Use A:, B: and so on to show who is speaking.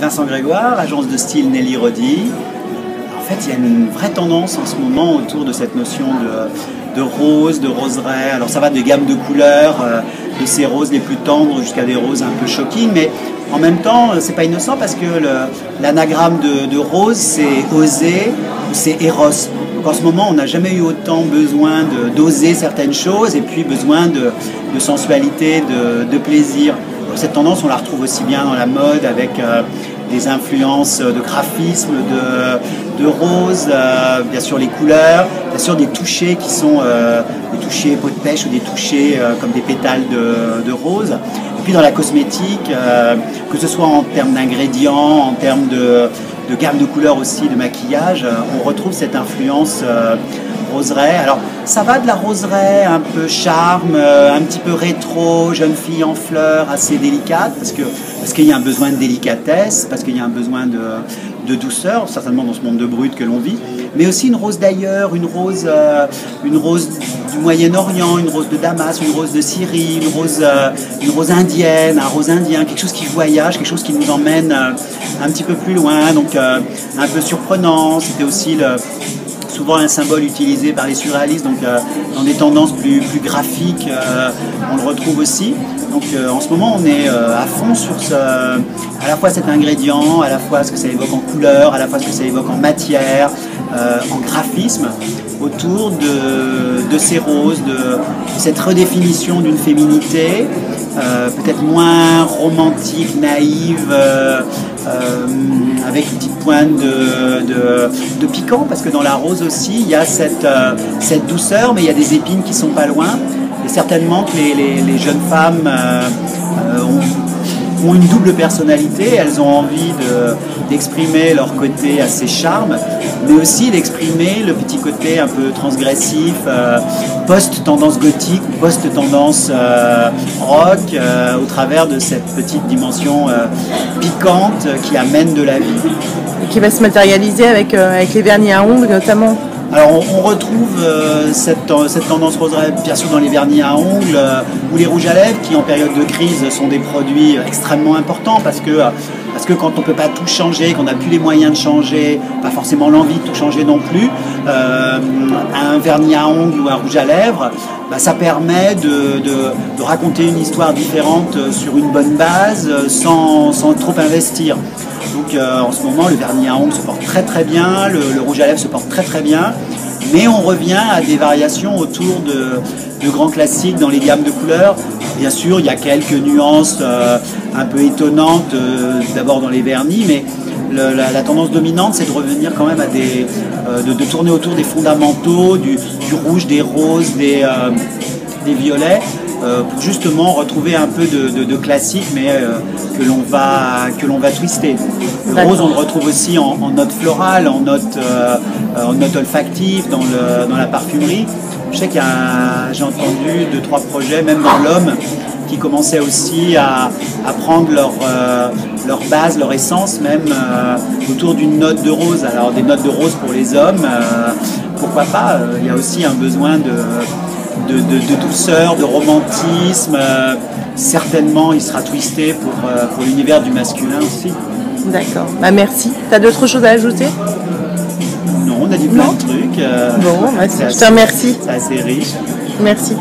A: Vincent Grégoire, agence de style Nelly Rodi. En fait, il y a une vraie tendance en ce moment autour de cette notion de rose, de roseraie. Alors ça va des gammes de couleurs, de ces roses les plus tendres jusqu'à des roses un peu shocking, mais en même temps, c'est pas innocent parce que l'anagramme de rose, c'est oser, c'est Eros. Donc en ce moment, on n'a jamais eu autant besoin d'oser certaines choses et puis besoin de sensualité, de plaisir. Donc cette tendance, on la retrouve aussi bien dans la mode avec des influences de graphisme, de rose, bien sûr les couleurs, bien sûr des touchés qui sont des touchés peau de pêche ou des touchés comme des pétales de rose. Et puis dans la cosmétique, que ce soit en termes d'ingrédients, en termes de gamme de couleurs aussi, de maquillage, on retrouve cette influence roseraie. Alors ça va de la roseraie un peu charme, un petit peu rétro, jeune fille en fleurs, assez délicate, parce qu'il y a un besoin de délicatesse, parce qu'il y a un besoin de douceur, certainement dans ce monde de brut que l'on vit, mais aussi une rose d'ailleurs, une rose du Moyen-Orient, une rose de Damas, une rose de Syrie, une rose indienne, un rose indien, quelque chose qui voyage, quelque chose qui nous emmène un petit peu plus loin, donc un peu surprenant. C'était aussi souvent un symbole utilisé par les surréalistes, donc dans des tendances plus graphiques, on le retrouve aussi. Donc en ce moment, on est à fond sur à la fois cet ingrédient, à la fois ce que ça évoque en couleur, à la fois ce que ça évoque en matière, en graphisme, autour de ces roses, de cette redéfinition d'une féminité, peut-être moins romantique, naïve, avec une petite pointe de piquant, parce que dans la rose aussi, il y a cette douceur, mais il y a des épines qui sont pas loin. Et certainement que les jeunes femmes ont une double personnalité, elles ont envie d'exprimer leur côté assez charme, mais aussi d'exprimer le petit côté un peu transgressif, post-tendance gothique, post-tendance rock, au travers de cette petite dimension piquante qui amène de la vie.
B: Et qui va se matérialiser avec les vernis à ongles notamment.
A: Alors on retrouve cette tendance roseraie bien sûr dans les vernis à ongles ou les rouges à lèvres qui en période de crise sont des produits extrêmement importants parce que quand on ne peut pas tout changer, qu'on n'a plus les moyens de changer, pas forcément l'envie de tout changer non plus, un vernis à ongles ou un rouge à lèvres, ça permet de raconter une histoire différente sur une bonne base sans trop investir. Donc en ce moment, le vernis à ongles se porte très très bien, le rouge à lèvres se porte très très bien, mais on revient à des variations autour de grands classiques dans les gammes de couleurs. Bien sûr, il y a quelques nuances un peu étonnantes, d'abord dans les vernis, mais la tendance dominante, c'est de revenir quand même à de tourner autour des fondamentaux, du rouge, des roses, des violets, pour justement retrouver un peu de classique, mais que l'on va twister. Le rose, on le retrouve aussi en notes florales, en notes olfactives, dans la parfumerie. Je sais j'ai entendu 2-3 projets, même dans l'homme, qui commençaient aussi à prendre leur base, leur essence, même autour d'une note de rose. Alors des notes de rose pour les hommes, pourquoi pas, il y a aussi un besoin de douceur, de romantisme. Certainement, il sera twisté pour l'univers du masculin aussi.
B: D'accord, merci. Tu as d'autres choses à ajouter?
A: Non, on a dit plein de trucs.
B: Bon, je te remercie.
A: C'est assez riche.
B: Merci.